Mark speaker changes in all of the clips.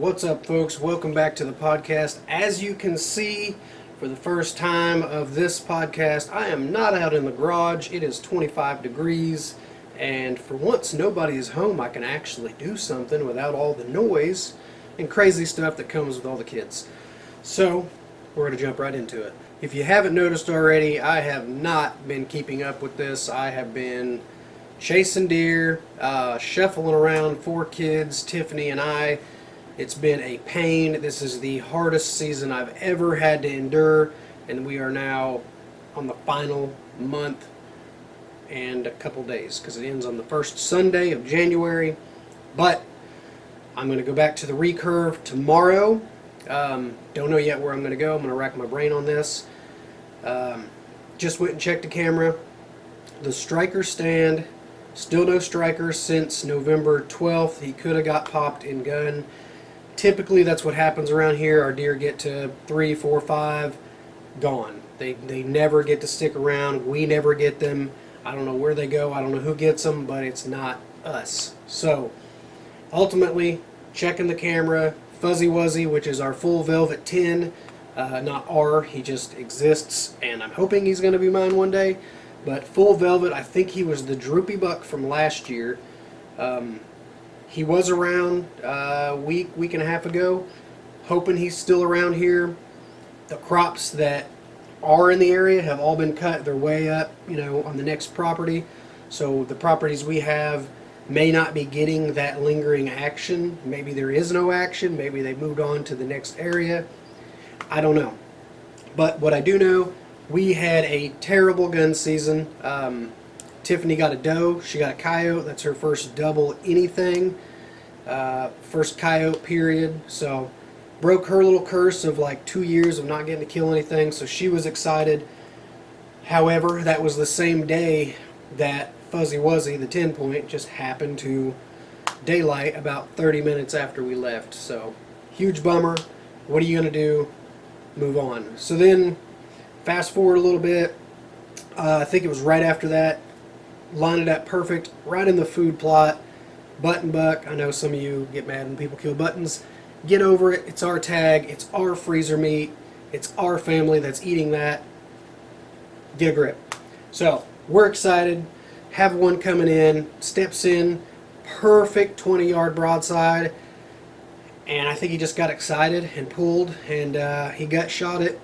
Speaker 1: What's up, folks? Welcome back to the podcast. As you can see, for the first time of this podcast, I am not out in the garage. It is 25 degrees, and for once, nobody is home. I can actually do something without all the noise and crazy stuff that comes with all the kids. So, we're going to jump right into it. If you haven't noticed already, I have not been keeping up with this. I have been chasing deer, shuffling around 4 kids, Tiffany and I. It's been a pain. This is the hardest season I've ever had to endure, and we are now on the final month and a couple days because it ends on the first Sunday of January. But I'm going to go back to the recurve tomorrow. Don't know yet where I'm going to go. I'm going to rack my brain on this. Just went and checked the camera. The striker stand, still no striker since November 12th. He could have got popped in gun. Typically, that's what happens around here. Our deer get to 3, 4, 5, gone. They never get to stick around. We never get them. I don't know where they go. I don't know who gets them, but it's not us. So, ultimately, checking the camera, Fuzzy Wuzzy, which is our full velvet 10, not R, he just exists, and I'm hoping he's going to be mine one day. But full velvet, I think he was the droopy buck from last year. He was around a week and a half ago. Hoping he's still around here. The crops that are in the area have all been cut. They're way up, on the next property. So the properties we have may not be getting that lingering action. Maybe there is no action. Maybe they moved on to the next area. I don't know. But what I do know, we had a terrible gun season. Tiffany got a doe. She got a coyote. That's her first double anything. First coyote period. So broke her little curse of like 2 years of not getting to kill anything. So she was excited. However, that was the same day that Fuzzy Wuzzy, the 10 point, just happened to daylight about 30 minutes after we left. So huge bummer. What are you going to do? Move on. So then fast forward a little bit. I think it was right after that. Lined it up perfect, right in the food plot. Button buck. I know some of you get mad when people kill buttons. Get over it. It's our tag. It's our freezer meat. It's our family that's eating that. Get a grip. So we're excited. Have one coming in. Steps in. Perfect 20-yard broadside. And I think he just got excited and pulled, and he gut shot it.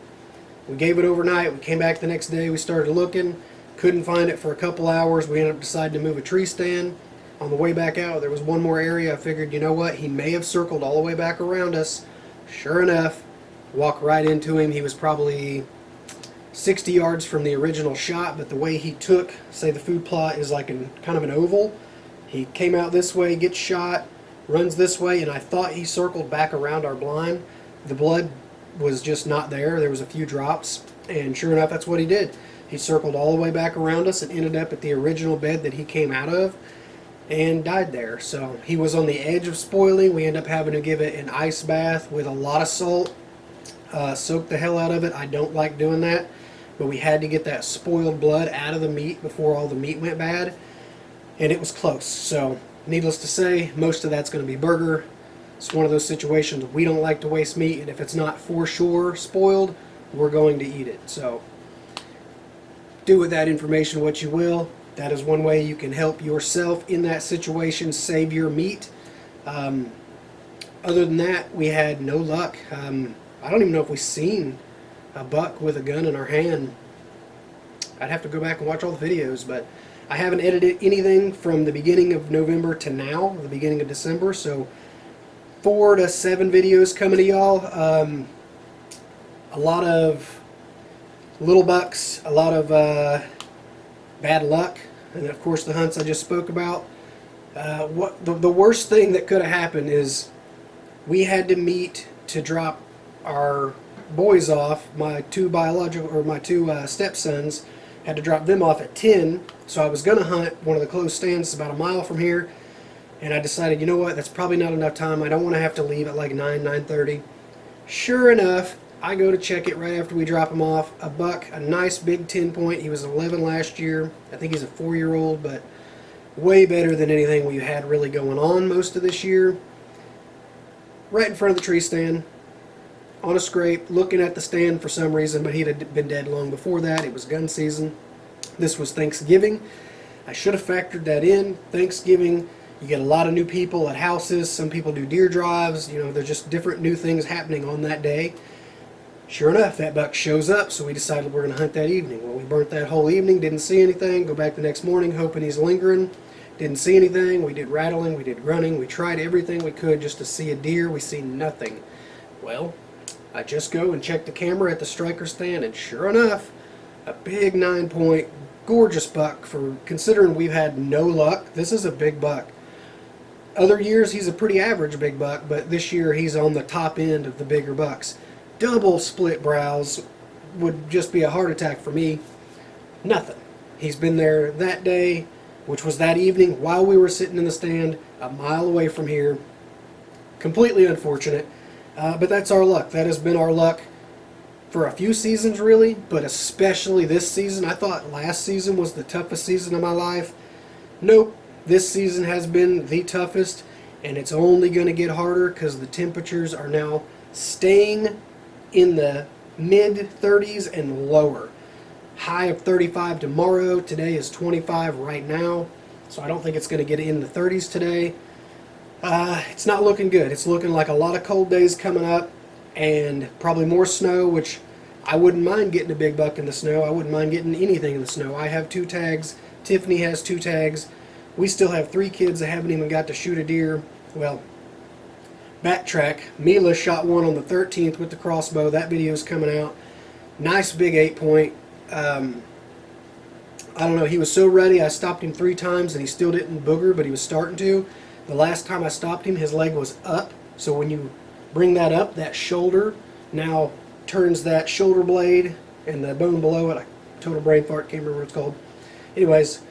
Speaker 1: We gave it overnight. We came back the next day. We started looking. Couldn't find it for a couple hours. We ended up deciding to move a tree stand. On the way back out, there was one more area. I figured, you know what? He may have circled all the way back around us. Sure enough, walked right into him. He was probably 60 yards from the original shot, but the way he took, say the food plot is like kind of an oval. He came out this way, gets shot, runs this way, and I thought he circled back around our blind. The blood was just not there. There was a few drops, and sure enough, that's what he did. He circled all the way back around us and ended up at the original bed that he came out of and died there. So he was on the edge of spoiling. We ended up having to give it an ice bath with a lot of salt. Soak the hell out of it. I don't like doing that, but we had to get that spoiled blood out of the meat before all the meat went bad, and it was close. So needless to say, most of that's going to be burger. It's one of those situations we don't like to waste meat, and if it's not for sure spoiled, we're going to eat it. So do with that information what you will. That is one way you can help yourself in that situation, save your meat. Other than that, we had no luck. I don't even know if we've seen a buck with a gun in our hand. I'd have to go back and watch all the videos, but I haven't edited anything from the beginning of November to now, the beginning of December, so 4 to 7 videos coming to y'all. A lot of little bucks, a lot of bad luck, and of course the hunts I just spoke about. What the worst thing that could have happened is we had to meet to drop our boys off. My two stepsons had to drop them off at 10, so I was going to hunt one of the closed stands about a mile from here, and I decided, you know what, that's probably not enough time. I don't want to have to leave at like 9:30. Sure enough, I go to check it right after we drop him off. A buck, a nice big 10 point. He was 11 last year. I think he's a 4-year-old, but way better than anything we had really going on most of this year. right in front of the tree stand, on a scrape, looking at the stand for some reason, but he had been dead long before that. It was gun season. This was Thanksgiving. I should have factored that in. Thanksgiving, you get a lot of new people at houses. Some people do deer drives. You know, there's just different new things happening on that day. Sure enough, that buck shows up, so we decided we're going to hunt that evening. Well, we burnt that whole evening, didn't see anything. Go back the next morning, hoping he's lingering. Didn't see anything. We did rattling, we did grunting. We tried everything we could just to see a deer. We see nothing. Well, I just go and check the camera at the striker stand, and sure enough, a big 9-point, gorgeous buck. For considering we've had no luck, this is a big buck. Other years he's a pretty average big buck, but this year he's on the top end of the bigger bucks. Double split brows would just be a heart attack for me. Nothing. He's been there that day, which was that evening while we were sitting in the stand a mile away from here. Completely unfortunate, but that's our luck. That has been our luck for a few seasons really, but especially this season. I thought last season was the toughest season of my life. Nope, this season has been the toughest, and it's only going to get harder because the temperatures are now staying in the mid-30s and lower. High of 35 tomorrow. Today is 25 right now, so I don't think it's going to get in the 30s today. It's not looking good. It's looking like a lot of cold days coming up and probably more snow, which I wouldn't mind getting a big buck in the snow. I wouldn't mind getting anything in the snow. I have 2 tags. Tiffany has 2 tags. We still have 3 kids that haven't even got to shoot a deer. Well, backtrack. Mila shot one on the 13th with the crossbow. That video is coming out. Nice big 8-point. I don't know. He was so ready. I stopped him 3 times and he still didn't booger, but he was starting to. The last time I stopped him, his leg was up. So when you bring that up, that shoulder now turns that shoulder blade and the bone below it. Total brain fart. Can't remember what it's called. Anyways,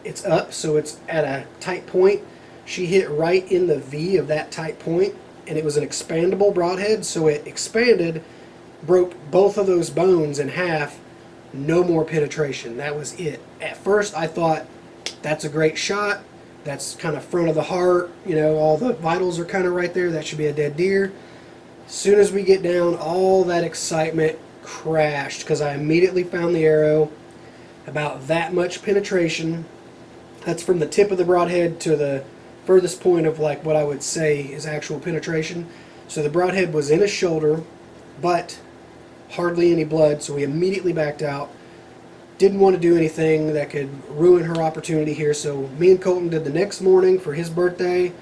Speaker 1: it's up, so it's at a tight point. She hit right in the V of that tight point, and it was an expandable broadhead, so it expanded, broke both of those bones in half. No more penetration. That was it. At first, I thought, that's a great shot. That's kind of front of the heart. You know, all the vitals are kind of right there. That should be a dead deer. As soon as we get down, all that excitement crashed because I immediately found the arrow. About that much penetration. That's from the tip of the broadhead to the furthest point of like what I would say is actual penetration. So the broadhead was in his shoulder, but hardly any blood, so we immediately backed out. Didn't want to do anything that could ruin her opportunity here, so me and Colton did the next morning for his birthday.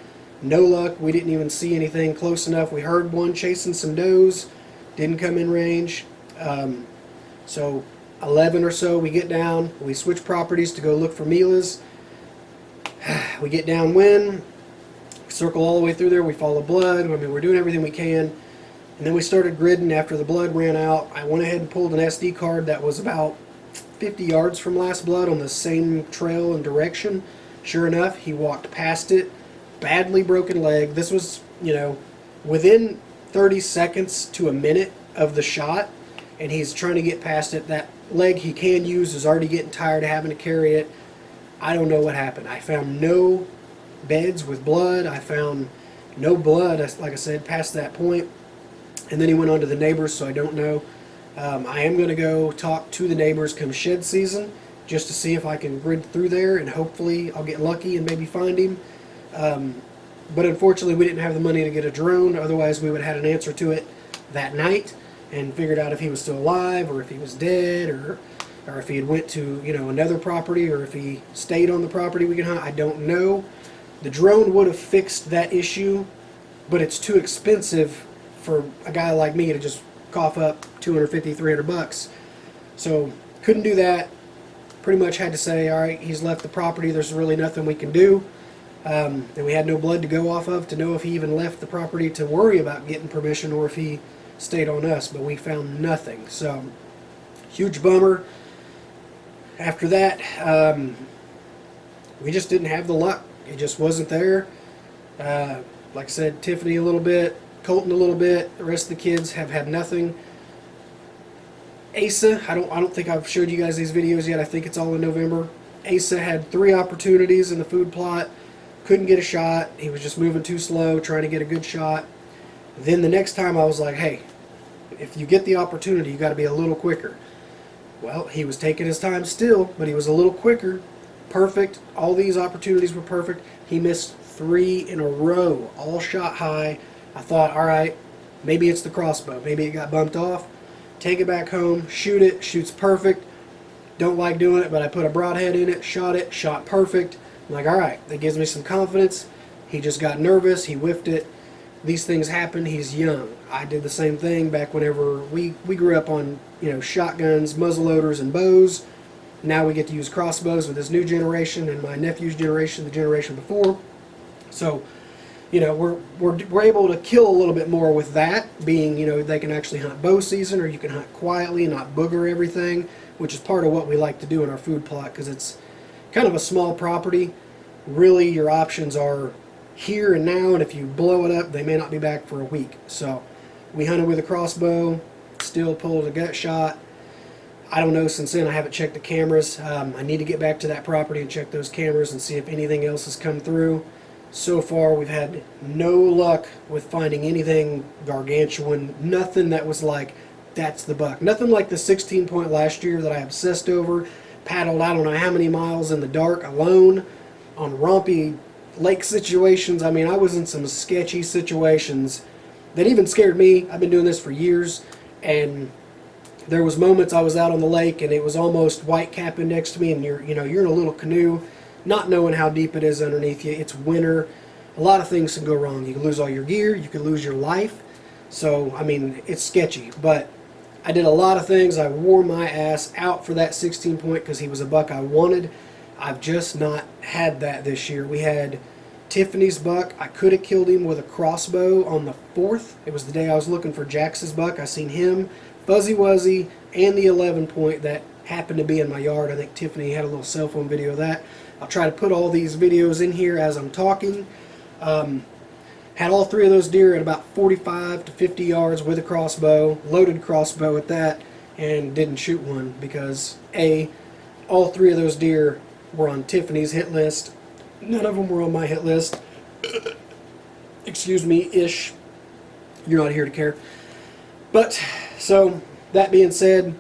Speaker 1: No luck. We didn't even see anything close enough. We heard one chasing some does. Didn't come in range. So 11 or so, we get down. We switch properties to go look for Mila's. We get downwind, circle all the way through there. We follow blood. I mean, we're doing everything we can. And then we started gridding after the blood ran out. I went ahead and pulled an SD card that was about 50 yards from last blood on the same trail and direction. Sure enough, he walked past it. Badly broken leg. This was, you know, within 30 seconds to a minute of the shot, and he's trying to get past it. That leg he can use is already getting tired of having to carry it. I don't know what happened. I found no beds with blood. I found no blood, like I said, past that point. And then he went on to the neighbors, so I don't know. I am going to go talk to the neighbors come shed season just to see if I can grid through there, and hopefully I'll get lucky and maybe find him. But unfortunately, we didn't have the money to get a drone. Otherwise, we would have had an answer to it that night and figured out if he was still alive or if he was dead or if he had went to, you know, another property or if he stayed on the property we can hunt. I don't know. The drone would have fixed that issue, but it's too expensive for a guy like me to just cough up 250, 300 bucks. So couldn't do that. Pretty much had to say, all right, he's left the property. There's really nothing we can do. And we had no blood to go off of to know if he even left the property to worry about getting permission or if he stayed on us, but we found nothing. So huge bummer. After that, we just didn't have the luck. It just wasn't there. Like I said, Tiffany a little bit, Colton a little bit. The rest of the kids have had nothing. Asa, I don't think I've showed you guys these videos yet. I think it's all in November. Asa had 3 opportunities in the food plot. couldn't get a shot. He was just moving too slow, trying to get a good shot. Then the next time I was like, hey, if you get the opportunity, you got to be a little quicker. Well, he was taking his time still, but he was a little quicker. Perfect. All these opportunities were perfect. He missed 3 in a row, all shot high. I thought, all right, maybe it's the crossbow. Maybe it got bumped off. Take it back home, shoot it, shoots perfect. Don't like doing it, but I put a broadhead in it, shot perfect. I'm like, all right, that gives me some confidence. He just got nervous, he whiffed it. These things happen, he's young. I did the same thing back whenever we grew up on, shotguns, muzzleloaders, and bows. Now we get to use crossbows with this new generation and my nephew's generation, the generation before. So, we're able to kill a little bit more with that, being, they can actually hunt bow season, or you can hunt quietly, not booger everything, which is part of what we like to do in our food plot, because it's kind of a small property. Really, your options are here and now, and if you blow it up, they may not be back for a week. So we hunted with a crossbow, still pulled a gut shot. I don't know, since then I haven't checked the cameras. I need to get back to that property and check those cameras and see if anything else has come through. So far we've had no luck with finding anything gargantuan, nothing that was like, that's the buck. Nothing like the 16 point last year that I obsessed over, paddled I don't know how many miles in the dark alone on rompy lake situations. I mean, I was in some sketchy situations that even scared me. I've been doing this for years, and there was moments I was out on the lake and it was almost white capping next to me, and you're in a little canoe, not knowing how deep it is underneath you. It's winter. A lot of things can go wrong. You can lose all your gear. You can lose your life. So, I mean, it's sketchy. But I did a lot of things. I wore my ass out for that 16 point because he was a buck I wanted. I've just not had that this year. We had Tiffany's buck. I could have killed him with a crossbow on the 4th. It was the day I was looking for Jax's buck. I seen him, Fuzzy Wuzzy, and the 11 point that happened to be in my yard. I think Tiffany had a little cell phone video of that. I'll try to put all these videos in here as I'm talking. Had all 3 of those deer at about 45 to 50 yards with a crossbow, loaded crossbow at that, and didn't shoot one because all 3 of those deer were on Tiffany's hit list. None of them were on my hit list. Excuse me, ish. You're not here to care. But, so, that being said,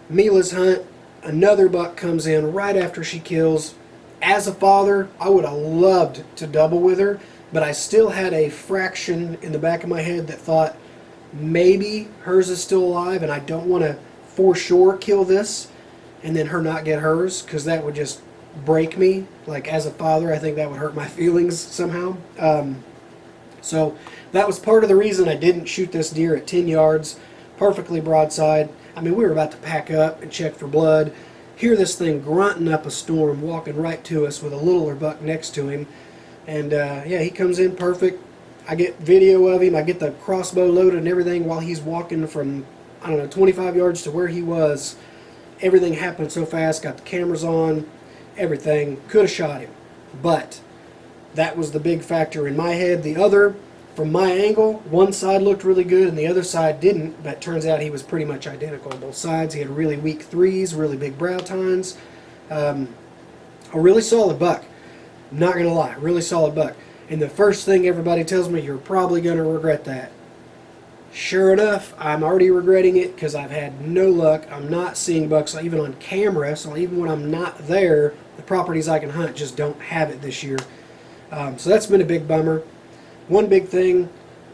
Speaker 1: Mila's hunt, another buck comes in right after she kills. As a father, I would have loved to double with her, but I still had a fraction in the back of my head that thought maybe hers is still alive, and I don't want to for sure kill this and then her not get hers, because that would just break me. Like, as a father, I think that would hurt my feelings somehow. So that was part of the reason I didn't shoot this deer at 10 yards, perfectly broadside. I mean, we were about to pack up and check for blood, hear this thing grunting up a storm, walking right to us with a littler buck next to him. And yeah, he comes in perfect. I get video of him. I get the crossbow loaded and everything while he's walking from, 25 yards to where he was. Everything happened so fast. Got the cameras on, everything. Could have shot him. But that was the big factor in my head. The other, from my angle, one side looked really good and the other side didn't. But it turns out he was pretty much identical on both sides. He had really weak threes, really big brow tines. A really solid buck. Not going to lie, really solid buck. And the first thing everybody tells me, you're probably going to regret that. Sure enough, I'm already regretting it because I've had no luck. I'm not seeing bucks even on camera, so even when I'm not there, the properties I can hunt just don't have it this year. So that's been a big bummer. One big thing,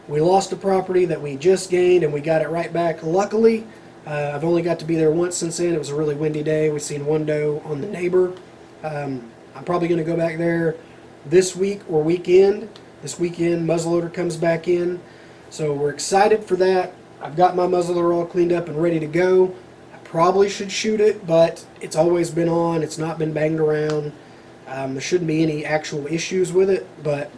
Speaker 1: we lost a property that we just gained and we got it right back. Luckily, I've only got to be there once since then. It was a really windy day. We've seen one doe on the neighbor. I'm probably going to go back there this week or weekend. This weekend, muzzleloader comes back in. So we're excited for that. I've got my muzzleloader all cleaned up and ready to go. I probably should shoot it, but it's always been on. It's not been banged around. There shouldn't be any actual issues with it, but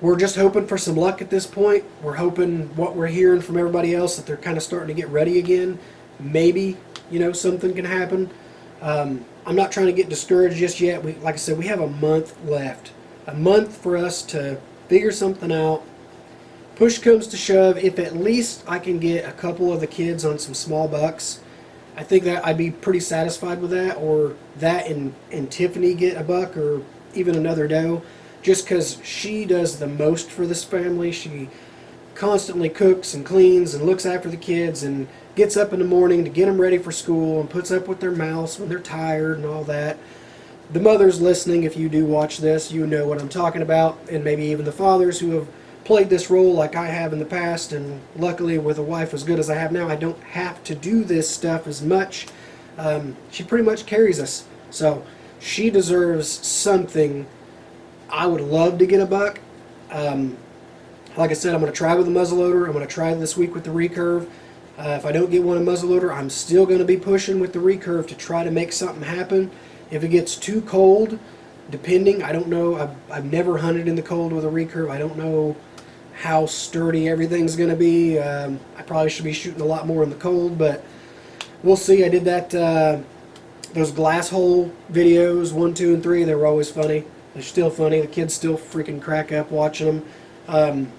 Speaker 1: we're just hoping for some luck at this point. We're hoping what we're hearing from everybody else, that they're kind of starting to get ready again. Maybe, something can happen. I'm not trying to get discouraged just yet. Like I said, we have a month left. A month for us to figure something out. Push comes to shove, if at least I can get a couple of the kids on some small bucks, I think that I'd be pretty satisfied with that. Or that and Tiffany get a buck, or even another doe, just because she does the most for this family. She constantly cooks and cleans and looks after the kids and gets up in the morning to get them ready for school and puts up with their mouths when they're tired and all that. The mothers listening, if you do watch this, you know what I'm talking about, and maybe even the fathers who have played this role like I have in the past, and luckily with a wife as good as I have now, I don't have to do this stuff as much. She pretty much carries us, so she deserves something. I would love to get a buck. Like I said, I'm going to try with a muzzleloader. I'm going to try this week with the recurve. If I don't get one a muzzleloader, I'm still going to be pushing with the recurve to try to make something happen. If it gets too cold, depending, I don't know. I've never hunted in the cold with a recurve. I don't know how sturdy everything's going to be. I probably should be shooting a lot more in the cold, but we'll see. I did that, those glass hole videos, 1, 2, and 3. They were always funny. They're still funny. The kids still freaking crack up watching them.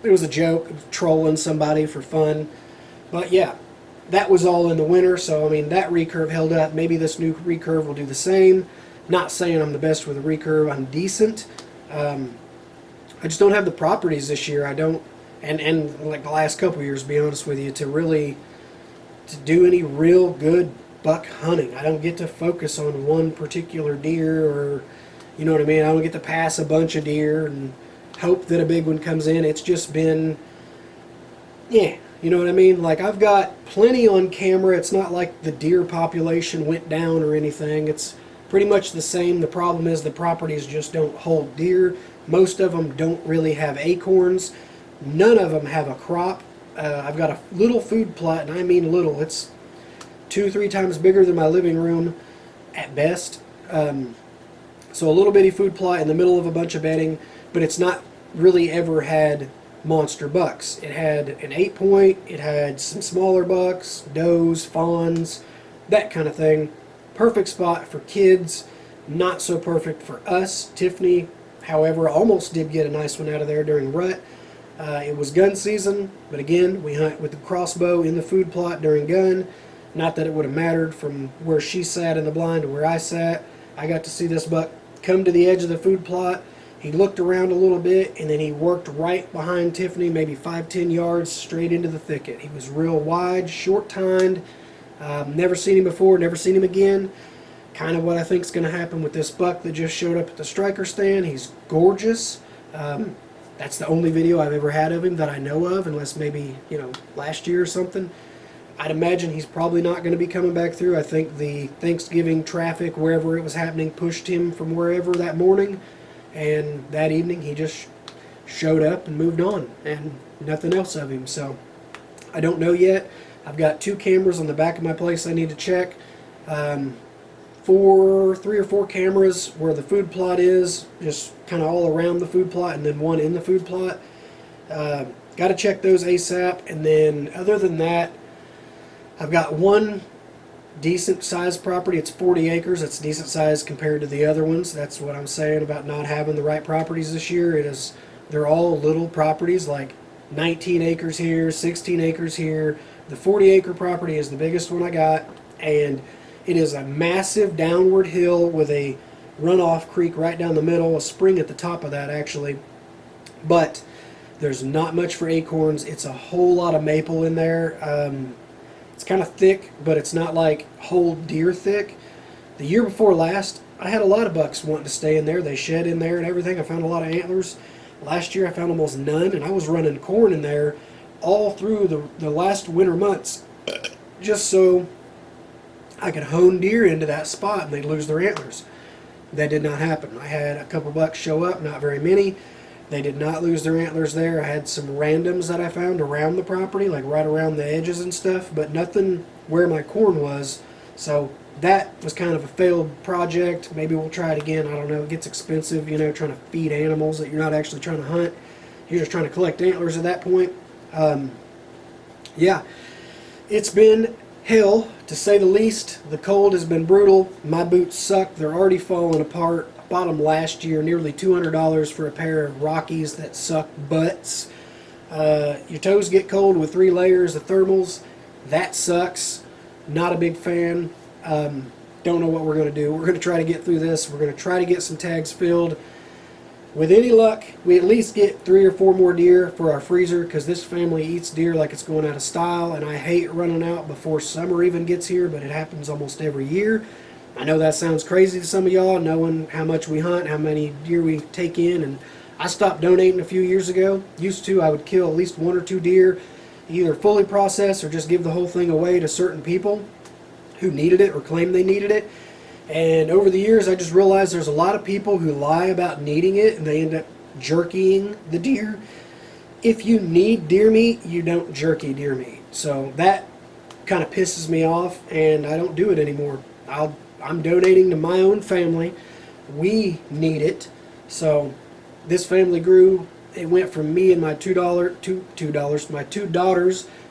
Speaker 1: It was a joke, trolling somebody for fun. But yeah, that was all in the winter, so I mean, that recurve held up. Maybe this new recurve will do the same. Not saying I'm the best with a recurve. I'm decent. I just don't have the properties this year. I don't, and like the last couple years, to be honest with you, to do any real good buck hunting. I don't get to focus on one particular deer, or, you know what I mean? I don't get to pass a bunch of deer and hope that a big one comes in. It's just been, yeah, you know what I mean? Like, I've got plenty on camera. It's not like the deer population went down or anything. It's pretty much the same. The problem is the properties just don't hold deer. Most of them don't really have acorns. None of them have a crop. I've got a little food plot, and I mean little. It's 2-3 times bigger than my living room at best. So a little bitty food plot in the middle of a bunch of bedding, but it's not really ever had monster bucks. It had an 8-point, it had some smaller bucks, does, fawns, that kind of thing. Perfect spot for kids, not so perfect for us. Tiffany, however, almost did get a nice one out of there during rut. It was gun season, but again, we hunt with the crossbow in the food plot during gun. Not that it would have mattered from where she sat in the blind to where I sat. I got to see this buck come to the edge of the food plot. He looked around a little bit, and then he worked right behind Tiffany, maybe 5-10 yards straight into the thicket. He was real wide, short-tined. Never seen him before, never seen him again. Kind of what I think is going to happen with this buck that just showed up at the striker stand. He's gorgeous. That's the only video I've ever had of him that I know of, unless maybe, you know, last year or something. I'd imagine he's probably not going to be coming back through. I think the Thanksgiving traffic, wherever it was happening, pushed him from wherever that morning. And that evening, he just showed up and moved on, and nothing else of him. So I don't know yet. I've got 2 cameras on the back of my place I need to check. 3 or 4 cameras where the food plot is, just kind of all around the food plot, and then 1 in the food plot. Got to check those ASAP. And then other than that, I've got 1 decent sized property. It's 40 acres. It's decent size compared to the other ones. That's what I'm saying about not having the right properties this year. They're all little properties, like 19 acres here, 16 acres here. The 40 acre property is the biggest one I got, and it is a massive downward hill with a runoff creek right down the middle, a spring at the top of that actually. But there's not much for acorns. It's a whole lot of maple in there. It's kind of thick, but it's not like whole deer thick. The year before last, I had a lot of bucks wanting to stay in there. They shed in there and everything. I found a lot of antlers. Last year I found almost none, and I was running corn in there all through the last winter months just so I could hone deer into that spot and they'd lose their antlers. That did not happen. I had a couple bucks show up, not very many. They did not lose their antlers there. I had some randoms that I found around the property, like right around the edges and stuff, but nothing where my corn was. So that was kind of a failed project. Maybe we'll try it again. I don't know. It gets expensive, you know, trying to feed animals that you're not actually trying to hunt. You're just trying to collect antlers at that point. Yeah, it's been hell, to say the least. The cold has been brutal. My boots suck. They're already falling apart. I bought them last year, nearly $200 for a pair of Rockies that suck butts. Your toes get cold with 3 layers of thermals. That sucks. Not a big fan. don't know what we're going to do. We're going to try to get through this. We're going to try to get some tags filled. With any luck, we at least get 3 or 4 more deer for our freezer, because this family eats deer like it's going out of style, and I hate running out before summer even gets here, but it happens almost every year. I know that sounds crazy to some of y'all, knowing how much we hunt, how many deer we take in, and I stopped donating a few years ago. Used to, I would kill at least 1 or 2 deer, either fully process or just give the whole thing away to certain people who needed it or claimed they needed it. And over the years, I just realized there's a lot of people who lie about needing it, and they end up jerkying the deer. If you need deer meat, you don't jerky deer meat. So that kind of pisses me off, and I don't do it anymore. I'm donating to my own family. We need it. So this family grew. It went from me and my my 2 daughters,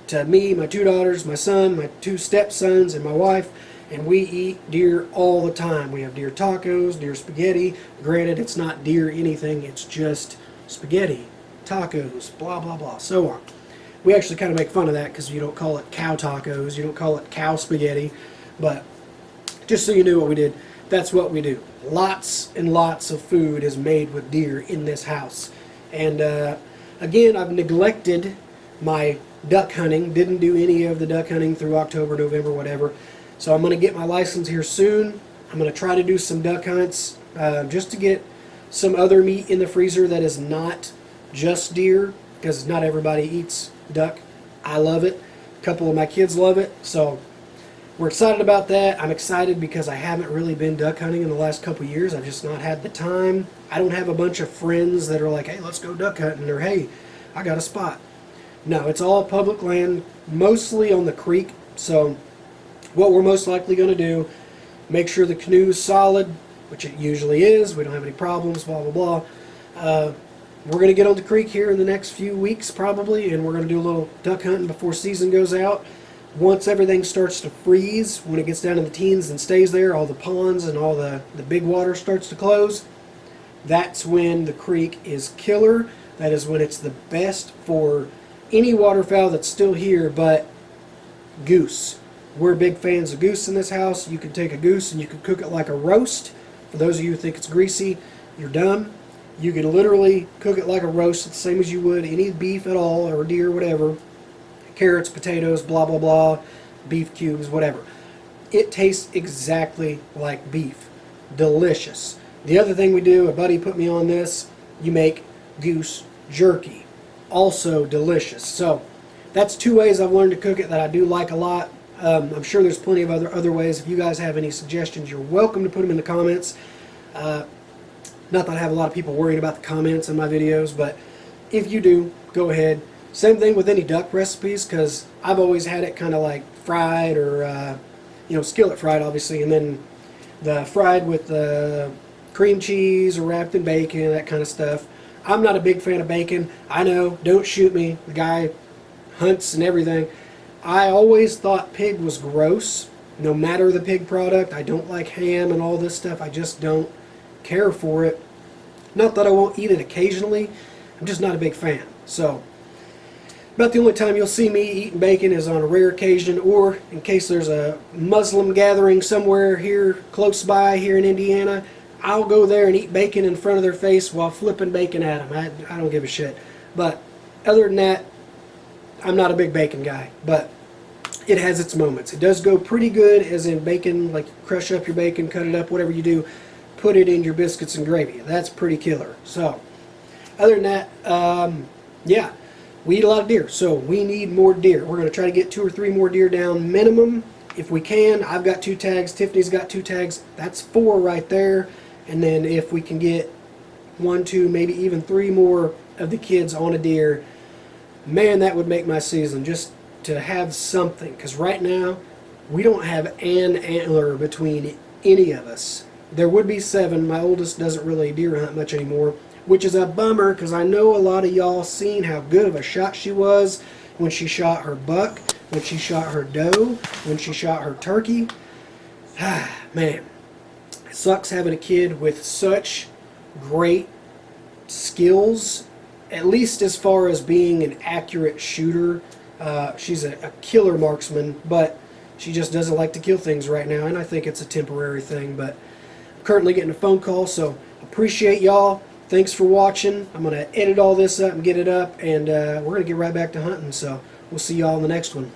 Speaker 1: to me, my 2 daughters, my son, my 2 stepsons, and my wife. And we eat deer all the time. We have deer tacos, deer spaghetti. Granted, it's not deer anything, it's just spaghetti, tacos, blah, blah, blah, so on. We actually kind of make fun of that because you don't call it cow tacos, you don't call it cow spaghetti. But just so you knew what we did, that's what we do. Lots and lots of food is made with deer in this house. And again, I've neglected my duck hunting. Didn't do any of the duck hunting through October, November, whatever. So I'm going to get my license here soon. I'm going to try to do some duck hunts just to get some other meat in the freezer that is not just deer, because not everybody eats duck. I love it. A couple of my kids love it. So we're excited about that. I'm excited because I haven't really been duck hunting in the last couple of years. I've just not had the time. I don't have a bunch of friends that are like, hey, let's go duck hunting, or hey, I got a spot. No, it's all public land, mostly on the creek. So what we're most likely going to do, make sure the canoe's solid, which it usually is. We don't have any problems, blah, blah, blah. We're going to get on the creek here in the next few weeks probably, and we're going to do a little duck hunting before season goes out. Once everything starts to freeze, when it gets down to the teens and stays there, all the ponds and all the big water starts to close, that's when the creek is killer. That is when it's the best for any waterfowl that's still here, but goose. We're big fans of goose in this house. You can take a goose and you can cook it like a roast. For those of you who think it's greasy, you're dumb. You can literally cook it like a roast, the same as you would any beef at all, or deer, whatever. Carrots, potatoes, blah, blah, blah, beef cubes, whatever. It tastes exactly like beef. Delicious. The other thing we do, a buddy put me on this, you make goose jerky. Also delicious. So that's 2 ways I've learned to cook it that I do like a lot. I'm sure there's plenty of other ways. If you guys have any suggestions, you're welcome to put them in the comments. Not that I have a lot of people worrying about the comments in my videos, but if you do, go ahead. Same thing with any duck recipes, because I've always had it kind of like fried, or skillet fried obviously, and then the fried with the cream cheese or wrapped in bacon, that kind of stuff. I'm not a big fan of bacon. I know, don't shoot me. The guy hunts and everything. I always thought pig was gross, no matter the pig product. I don't like ham and all this stuff. I just don't care for it. Not that I won't eat it occasionally. I'm just not a big fan. So about the only time you'll see me eating bacon is on a rare occasion, or in case there's a Muslim gathering somewhere here close by here in Indiana. I'll go there and eat bacon in front of their face while flipping bacon at them. I don't give a shit. But other than that, I'm not a big bacon guy, but it has its moments. It does go pretty good, as in bacon, like crush up your bacon, cut it up, whatever you do, put it in your biscuits and gravy. That's pretty killer. So other than that, yeah, we eat a lot of deer, so we need more deer. We're going to try to get 2 or 3 more deer down minimum if we can. I've got 2 tags. Tiffany's got 2 tags. That's 4 right there. And then if we can get 1, 2, maybe even 3 more of the kids on a deer, man, that would make my season, just to have something. Because right now, we don't have an antler between any of us. There would be 7. My oldest doesn't really deer hunt much anymore, which is a bummer, because I know a lot of y'all seen how good of a shot she was when she shot her buck, when she shot her doe, when she shot her turkey. Man, it sucks having a kid with such great skills, at least as far as being an accurate shooter. She's a killer marksman, but She just doesn't like to kill things right now, and I think it's a temporary thing. But I'm currently getting a phone call, so appreciate y'all. Thanks for watching. I'm going to edit all this up and get it up, and we're going to get right back to hunting. So we'll see y'all in the next one.